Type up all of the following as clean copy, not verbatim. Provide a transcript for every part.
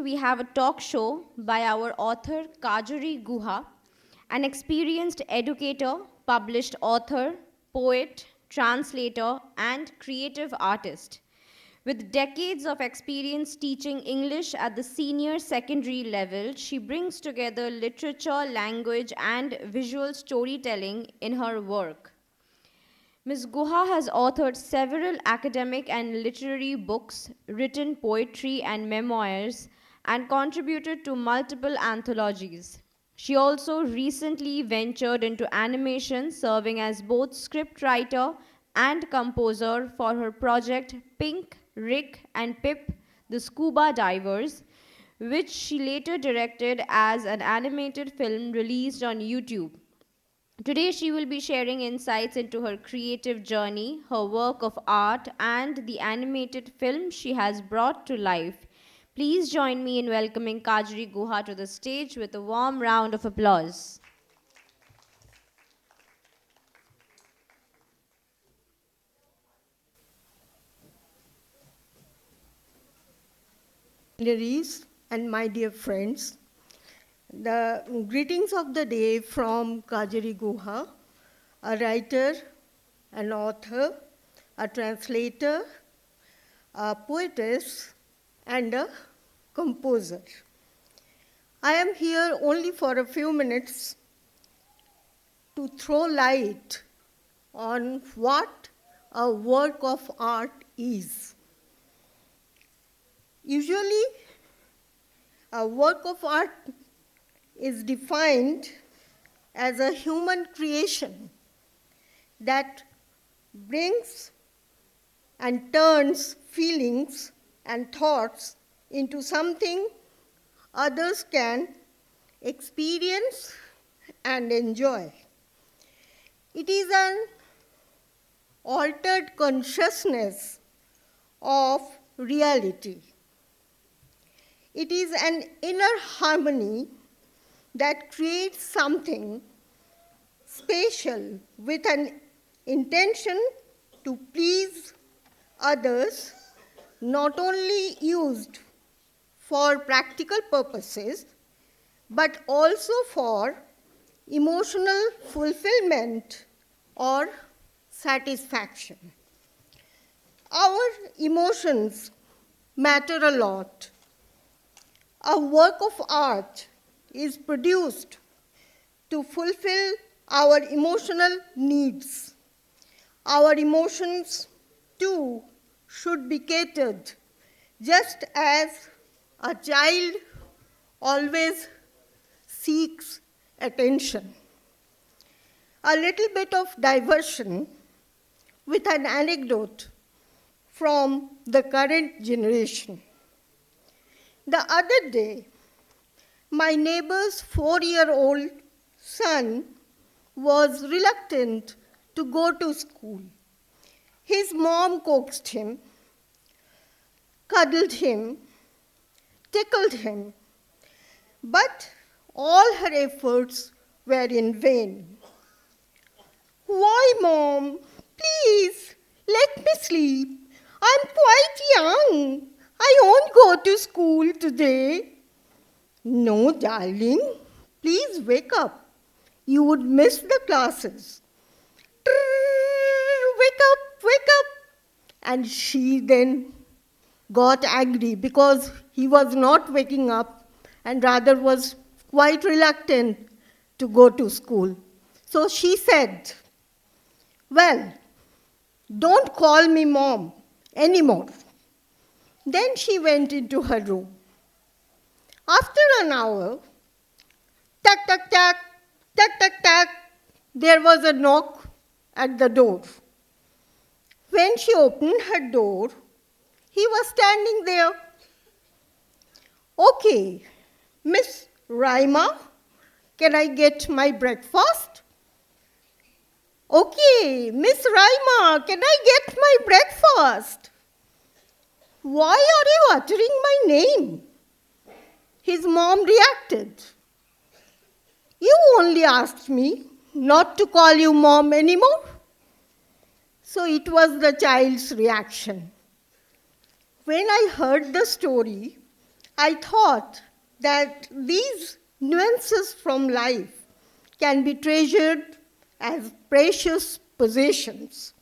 We have a talk show by our author Kajari Guha, an experienced educator, published author, poet, translator, and creative artist. With decades of experience teaching English at the senior secondary level, she brings together literature, language, and visual storytelling in her work. Ms. Guha has authored several academic and literary books, written poetry and memoirs, and contributed to multiple anthologies. She also recently ventured into animation, serving as both scriptwriter and composer for her project Pink, Rick, and Pip, the Scuba Divers, which she later directed as an animated film released on YouTube. Today, she will be sharing insights into her creative journey, her work of art, and the animated film she has brought to life. Please join me in welcoming Kajri Guha to the stage with a warm round of applause. Ladies and my dear friends, the greetings of the day from Kajari Guha, a writer, an author, a translator, a poetess, and a composer. I am here only for a few minutes to throw light on what a work of art is. Usually, a work of art is defined as a human creation that brings and turns feelings and thoughts into something others can experience and enjoy. It is an altered consciousness of reality. It is an inner harmony that creates something spatial with an intention to please others, not only used for practical purposes, but also for emotional fulfillment or satisfaction. Our emotions matter a lot. A work of art is produced to fulfill our emotional needs. Our emotions, too, should be catered, just as a child always seeks attention. A little bit of diversion with an anecdote from the current generation. The other day, my neighbor's 4-year-old son was reluctant to go to school. His mom coaxed him, cuddled him, tickled him, but all her efforts were in vain. "Why, Mom? Please, let me sleep. I'm quite young. I won't go to school today." "No, darling, please wake up. You would miss the classes." "Wake up, wake up." And she then got angry because he was not waking up and rather was quite reluctant to go to school. So she said, "Well, don't call me Mom anymore." Then she went into her room. After an hour, tuck, tuck, tuck, tuck, tuck, tuck, there was a knock at the door. When she opened her door, he was standing there. "Okay, Miss Raima, can I get my breakfast?" "Okay, Miss Raima, can I get my breakfast?" "Why are you uttering my name?" His mom reacted. "You only asked me not to call you Mom anymore." So it was the child's reaction. When I heard the story, I thought that these nuances from life can be treasured as precious possessions.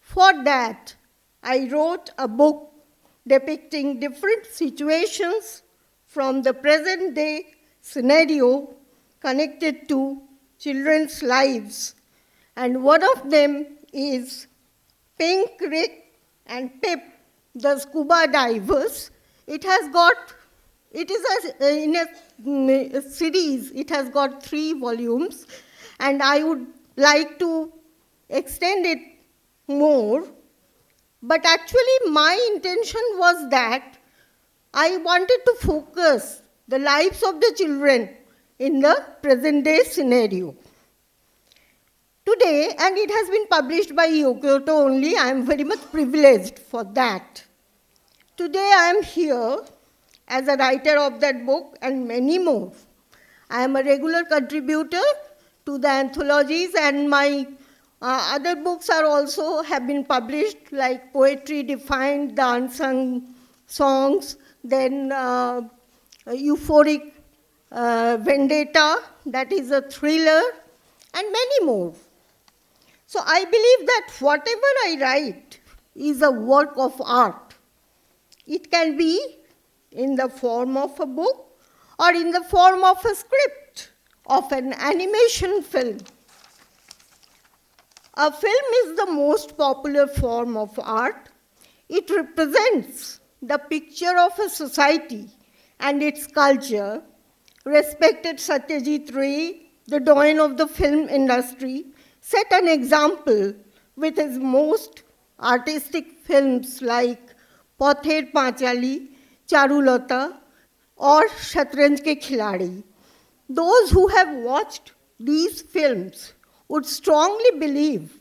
For that, I wrote a book depicting different situations from the present day scenario connected to children's lives. And one of them is Pink, Rick, and Pip, the scuba divers. It is in a series, it has got 3 volumes, and I would like to extend it more. But actually, my intention was that I wanted to focus the lives of the children in the present day scenario. Today, and it has been published by Kyoto only, I am very much privileged for that. Today I am here as a writer of that book and many more. I am a regular contributor to the anthologies, and my other books are also have been published, like Poetry Defined, The Unsung Songs, then Euphoric Vendetta, that is a thriller, and many more. So I believe that whatever I write is a work of art. It can be in the form of a book or in the form of a script of an animation film. A film is the most popular form of art. It represents the picture of a society and its culture. Respected Satyajit Ray, the doyen of the film industry, set an example with his most artistic films like Pather Panchali, Charulata, or Shatranj Ke Khiladi. Those who have watched these films would strongly believe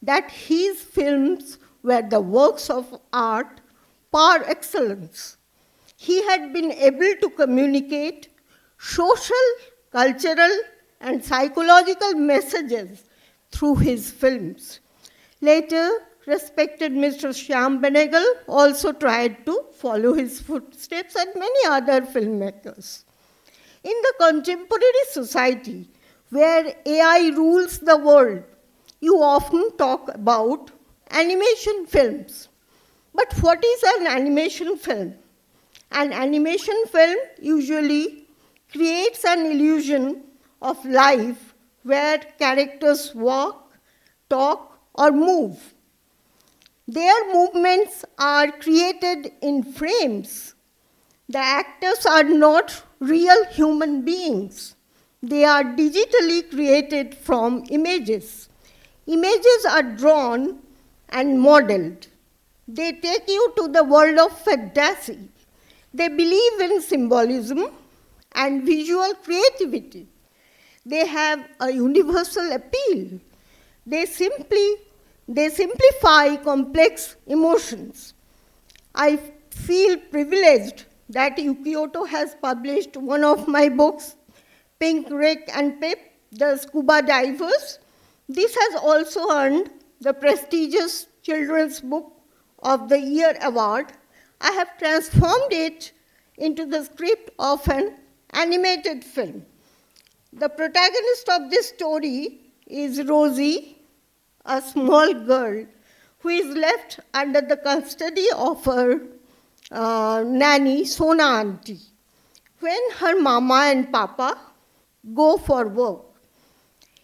that his films were the works of art par excellence. He had been able to communicate social, cultural, and psychological messages through his films. Later, respected Mr. Shyam Benegal also tried to follow his footsteps, and many other filmmakers. In the contemporary society, where AI rules the world, you often talk about animation films. But what is an animation film? An animation film usually creates an illusion of life where characters walk, talk, or move. Their movements are created in frames. The actors are not real human beings. They are digitally created from images. Images are drawn and modeled. They take you to the world of fantasy. They believe in symbolism and visual creativity. They have a universal appeal. They simplify complex emotions. I feel privileged that Kyoto has published one of my books, Pink, Rick, and Pip, the Scuba Divers. This has also earned the prestigious Children's Book of the Year award. I have transformed it into the script of an animated film. The protagonist of this story is Rosie, a small girl who is left under the custody of her nanny, Sona auntie, when her mama and papa go for work.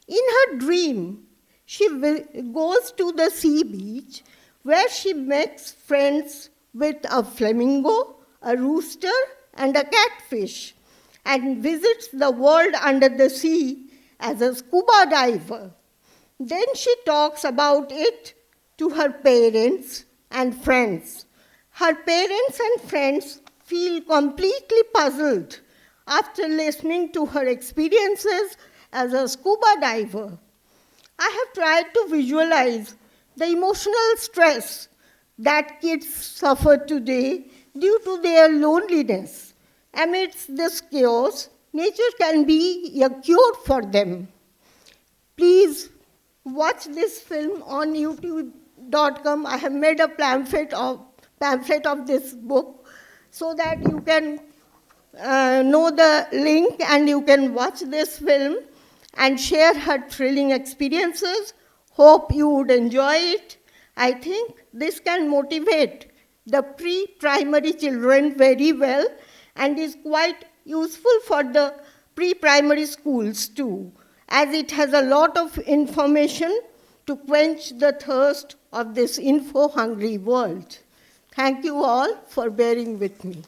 In her dream, she goes to the sea beach where she makes friends with a flamingo, a rooster, and a catfish, and visits the world under the sea as a scuba diver. Then she talks about it to her parents and friends. Her parents and friends feel completely puzzled after listening to her experiences as a scuba diver. I have tried to visualize the emotional stress that kids suffer today due to their loneliness. Amidst this chaos, nature can be a cure for them. Please watch this film on youtube.com. I have made a pamphlet of this book so that you can know the link and you can watch this film and share her thrilling experiences. Hope you would enjoy it. I think this can motivate the pre-primary children very well and is quite useful for the pre-primary schools too, as it has a lot of information to quench the thirst of this info-hungry world. Thank you all for bearing with me.